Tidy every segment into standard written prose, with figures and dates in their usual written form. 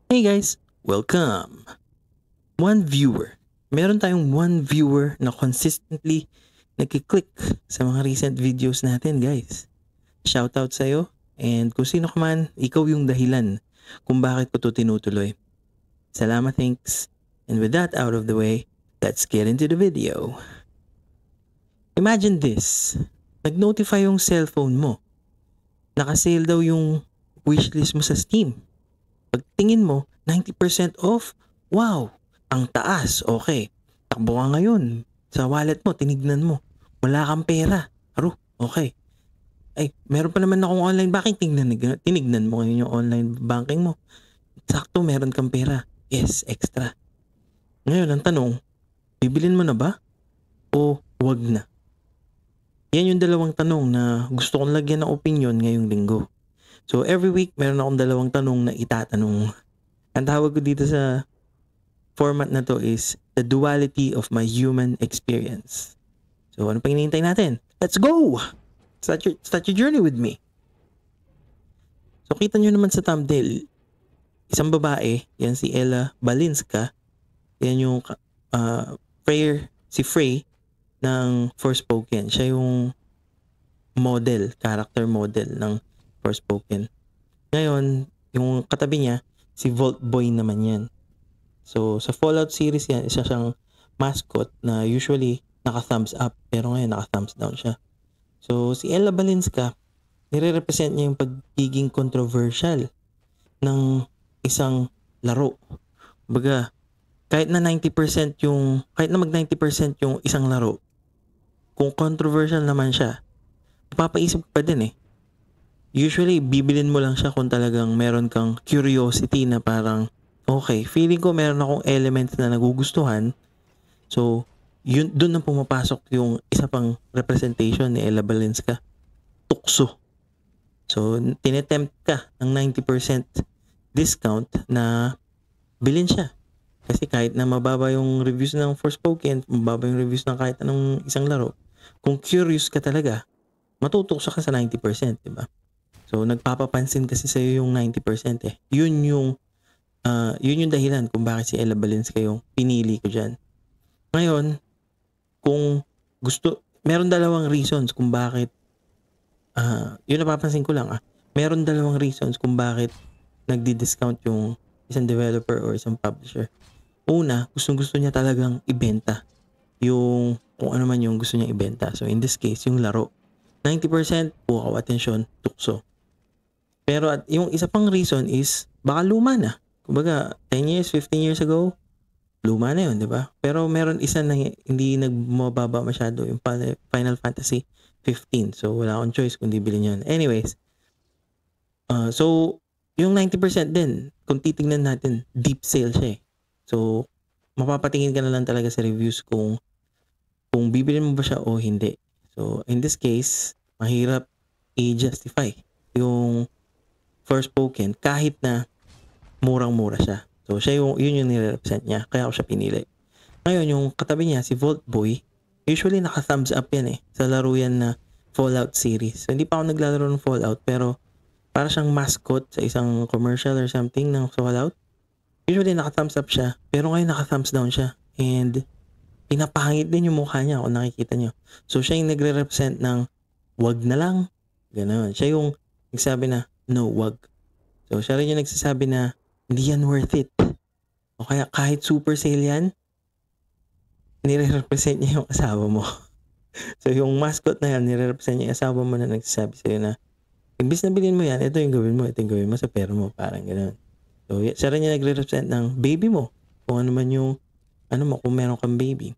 Hey guys, welcome! One viewer. Meron tayong one viewer na consistently nagkiklik sa mga recent videos natin, guys. Shoutout sa'yo, and kung sino ka man, ikaw yung dahilan kung bakit ko to tinutuloy. Salamat, thanks. And with that out of the way, let's get into the video. Imagine this. Nag-notify yung cellphone mo. Nakasale daw yung wishlist mo sa Steam. Pagtingin mo, 90% off. Wow! Ang taas. Okay. Takbo ka ngayon. Sa wallet mo, tinignan mo. Wala kang pera. Aro, okay. Ay, meron pa naman akong online banking. Tinignan mo ngayon yung online banking mo. Sakto, meron kang pera. Yes, extra. Ngayon, ang tanong, bibilin mo na ba? O wag na? Yan yung dalawang tanong na gusto kong lagyan ng opinion ngayong linggo. So, every week, meron akong dalawang tanong na itatanong. Ang tawag ko dito sa format na to is the duality of my human experience. So, ano pang hinihintay natin? Let's go! Start your journey with me. So, kita nyo naman sa thumbnail, isang babae, yan si Ella Balinska, yan yung si Frey ng Forspoken. Siya yung character model ng Forspoken. Ngayon, yung katabi niya, si Vault Boy naman yan. So, sa Fallout series yan, isa siyang mascot na usually naka-thumbs up, pero ngayon naka-thumbs down siya. So, si Ella Balinska, nire-represent niya yung pagiging controversial ng isang laro. Baga, kahit na mag 90% yung isang laro, kung controversial naman siya, papaisip pa din eh. Usually, bibilin mo lang siya kung talagang meron kang curiosity na parang, okay, feeling ko meron akong elements na nagugustuhan. So, doon na pumapasok yung isa pang representation ni Ella Balinska. Tukso. So, tinetempt ka ng 90% discount na bilhin siya. Kasi kahit na mababa yung reviews ng Forspoken, mababa yung reviews ng kahit anong isang laro, kung curious ka talaga, matutukso ka sa 90%, diba? So, nagpapapansin kasi sa'yo yung 90% eh. Yun yung dahilan kung bakit si Ella Balinska yung pinili ko dyan. Ngayon, meron dalawang reasons kung bakit, yun napapansin ko lang meron dalawang reasons kung bakit nagdi-discount yung isang developer or isang publisher. Una, gustong-gusto niya talagang ibenta yung kung ano man yung gusto niya ibenta. So, in this case, yung laro. 90% pukaw, atensyon, tukso. Pero yung isa pang reason is, baka luma na. Kumbaga, 10 years, 15 years ago, luma na yun, di ba? Pero meron isa na hindi nagmababa masyado, yung Final Fantasy 15. So, wala akong choice kundi bilhin yun. Anyways, so, yung 90% din, kung titingnan natin, deep sale siya eh. So, mapapatingin ka na lang talaga sa reviews kung bibilin mo ba siya o hindi. So, in this case, mahirap i-justify yung Forspoken kahit na murang-mura siya. So, yun yung nire-represent niya. Kaya ako siya pinili. Ngayon, yung katabi niya, si Vault Boy, usually naka-thumbs up yan eh. Sa laro yan na Fallout series. So, hindi pa ako naglalaro ng Fallout, pero para siyang mascot sa isang commercial or something ng Fallout. Usually naka-thumbs up siya, pero ngayon naka-thumbs down siya. And pinapahangit din yung mukha niya kung nakikita niyo. So, siya yung nagre-represent ng wag na lang. Ganun. Siya yung nagsabi na no, wag. So, siya rin yung nagsasabi na hindi yan worth it. O kaya kahit super sale yan, nire-represent niya yung asawa mo. So, yung mascot na yan, nire-represent niya yung asawa mo na nagsasabi sa'yo na imbis na bilhin mo yan, ito yung gawin mo sa pera mo. Parang gano'n. So, siya rin yung nagre-represent ng baby mo. Kung ano man yung, kung meron kang baby.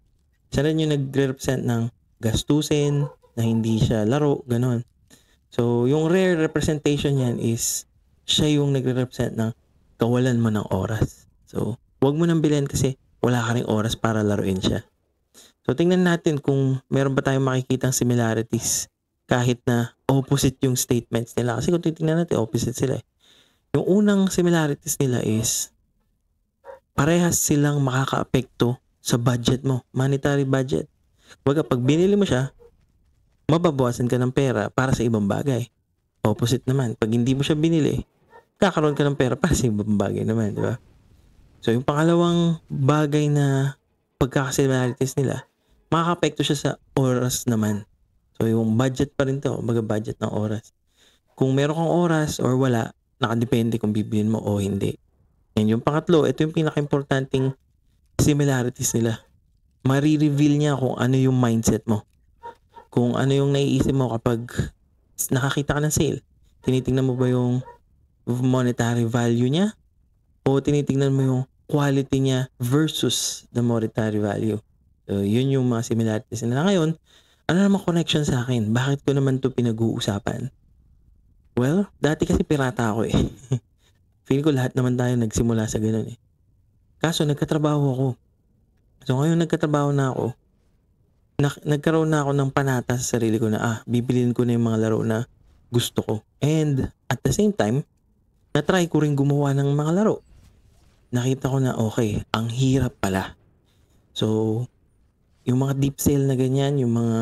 Siya rin yung nagre-represent ng gastusin, na hindi siya laro, gano'n. So, yung rare representation yan is siya yung nagre-represent ng kawalan mo ng oras. So, wag mo nang bilhin kasi wala ka ring oras para laruin siya. So, tingnan natin kung meron ba tayong makikitang similarities kahit na opposite yung statements nila. Kasi kung titingnan natin, opposite sila eh. Yung unang similarities nila is parehas silang makaka-apekto sa budget mo, monetary budget. Baga, pag binili mo siya, mababawasan ka ng pera para sa ibang bagay. Opposite naman, pag hindi mo siya binili, kakaroon ka ng pera para sa ibang bagay naman, di ba? So, yung pangalawang bagay na pagkakasimilarities nila, makakaapekto siya sa oras naman. So, yung budget pa rin 'to, kumbaga budget ng oras. Kung meron kang oras or wala, nakadepende kung bibilhin mo o hindi. And yung pangatlo, ito yung pinakaimportanteng similarities nila. Mare-reveal niya kung ano yung mindset mo. Kung ano yung naiisip mo kapag nakakita ka ng sale. Tinitingnan mo ba yung monetary value niya o tinitingnan mo yung quality niya versus the monetary value. So, yun yung mga similarities nila. Ngayon, ano naman connection sa akin? Bakit ko naman 'to pinag-uusapan? Well, dati kasi pirata ako, eh. Feeling ko lahat naman tayo nagsimula sa gano'n, eh. Kaso nagkatrabaho ako. So, ngayon nagkatrabaho na ako, nagkaroon na ako ng panata sa sarili ko na, bibilhin ko na yung mga laro na gusto ko. And at the same time, na-try ko rin gumawa ng mga laro. Nakita ko na, okay, ang hirap pala. So, yung mga deep sale na ganyan, yung mga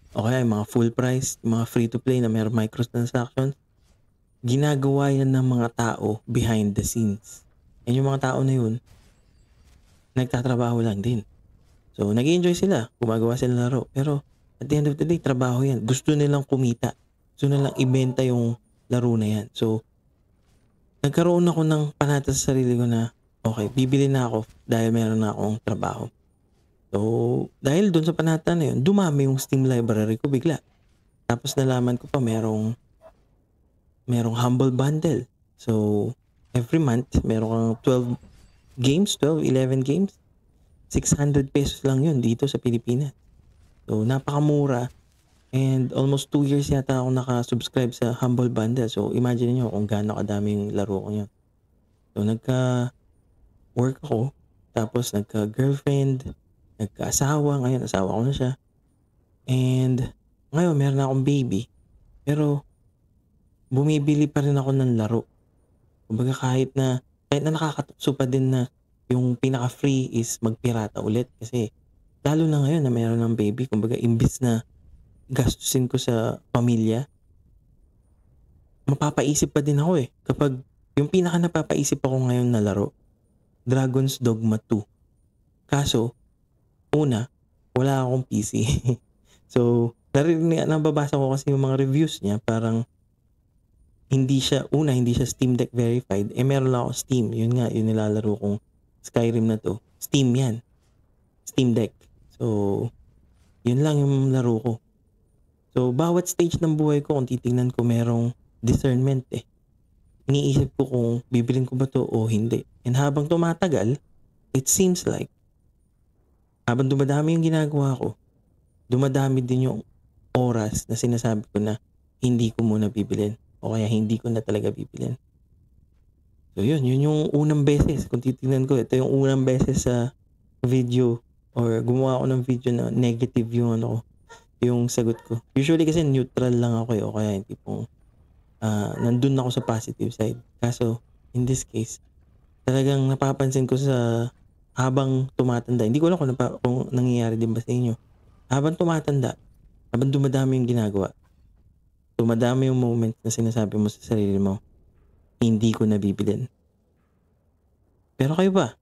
yung mga full price, yung mga free to play na mayroong microtransactions, ginagawa yan ng mga tao behind the scenes. And yung mga tao na yun, nagtatrabaho lang din. So, nag-enjoy sila, gumagawa sila ng laro. Pero, at the end of the day, trabaho yan. Gusto nilang kumita. Gusto nilang ibenta yung laro na yan. So, nagkaroon ako ng panata sa sarili ko na, okay, bibili na ako dahil meron na akong trabaho. So, dahil dun sa panata na yun, dumami yung Steam library ko bigla. Tapos nalaman ko pa merong Humble Bundle. So, every month, meron kang 11 games. 600 pesos lang yun dito sa Pilipinas. So, napakamura. And almost 2 years yata ako naka-subscribe sa Humble Bundle. So, imagine niyo kung gaano kadami yung laro ko yun. So, nagka-work ako. Tapos, nagka-girlfriend. Nagka-asawa. Ngayon, asawa ko na siya. And, ngayon, meron na akong baby. Pero, bumibili pa rin ako ng laro. Kumbaga kahit na nakakatukso pa din na yung pinaka-free is magpirata ulit. Kasi, lalo na ngayon na meron ng baby. Kumbaga, imbis na gastusin ko sa pamilya, mapapaisip pa din ako eh. Kapag yung pinaka napapaisip ako ngayon na laro, Dragon's Dogma 2. Kaso, una, wala akong PC. So, nababasa ko kasi yung mga reviews niya, parang hindi siya Steam Deck verified. Meron lang ako Steam. Yun nga, yung nilalaro kong Skyrim na to. Steam yan. Steam Deck. So, yun lang yung laro ko. So, bawat stage ng buhay ko, kung titingnan ko, merong discernment eh. Iniisip ko kung bibilin ko ba to o hindi. And habang tumatagal, it seems like, habang dumadami yung ginagawa ko, dumadami din yung oras na sinasabi ko na hindi ko muna bibilin. O kaya hindi ko na talaga bibilin. So yun yung unang beses. Kung titignan ko, ito yung unang beses sa video or gumawa ako ng video na negative yung sagot ko. Usually kasi neutral lang ako o kaya yung tipong nandun ako sa positive side. Kaso, in this case, talagang napapansin ko sa habang tumatanda. Hindi ko alam kung nangyayari din ba sa inyo. Habang tumatanda, habang dumadami yung ginagawa, dumadami yung moment na sinasabi mo sa sarili mo, hindi ko nabibilin. Pero kayo ba?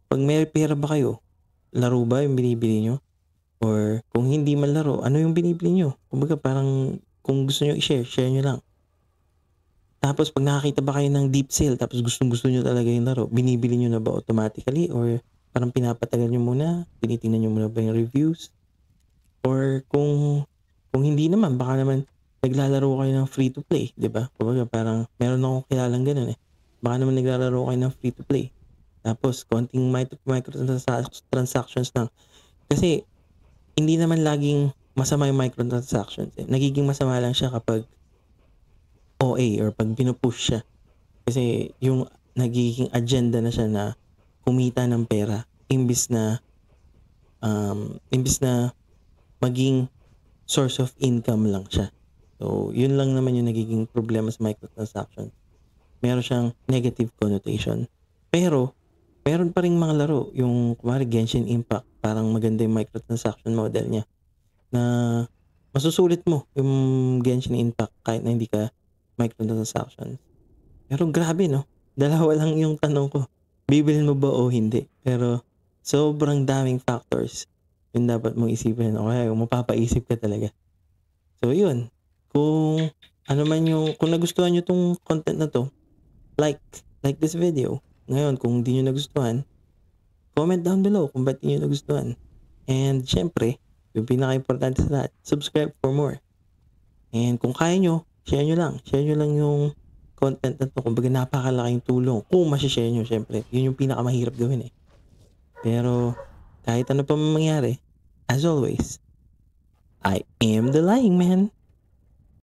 Pag may pera ba kayo, laro ba yung binibili nyo? Or kung hindi man laro, ano yung binibili nyo? Kumbaga parang kung gusto nyo i-share, share nyo lang. Tapos pag nakakita ba kayo ng deep sale, tapos gusto nyo talaga yung laro, binibili nyo na ba automatically? Or parang pinapatagal nyo muna, tinitingnan nyo muna ba yung reviews? Or kung hindi naman, baka naman naglalaro kayo ng free to play, 'di ba? Kumbaga parang meron akong kilalang ganoon eh. Baka naman naglalaro kayo ng free to play. Tapos konting microtransactions lang. Kasi hindi naman laging masama yung microtransactions eh. Nagiging masama lang siya kapag OA or pag pinupush siya. Kasi yung nagiging agenda na siya na kumita ng pera imbis na maging source of income lang siya. So, yun lang naman yung nagiging problema sa microtransaction. Meron siyang negative connotation. Pero, meron pa ring mga laro. Yung, kumari, Genshin Impact. Parang maganda yung microtransaction model niya. Na, masusulit mo yung Genshin Impact kahit na hindi ka microtransaction. Pero grabe 'no, dalawa lang yung tanong ko, bibilhin mo ba o hindi? Pero sobrang daming factors yung dapat mong isipin o kaya yung mapapaisip ka talaga. So yun, kung ano man yung kung nagustuhan niyo 'tong content na 'to, like, like this video. Ngayon kung di niyo nagustuhan, comment down below kung ba't di niyo nagustuhan. And siyempre, yung pinakaimportante sa lahat, subscribe for more. And kung kaya niyo, share niyo lang yung content na 'to. Kumbaga napakalaking tulong kung share niyo siyempre. Yun yung pinakamahirap gawin, eh. Pero kahit ano pa man mangyari, as always, I am the lying man.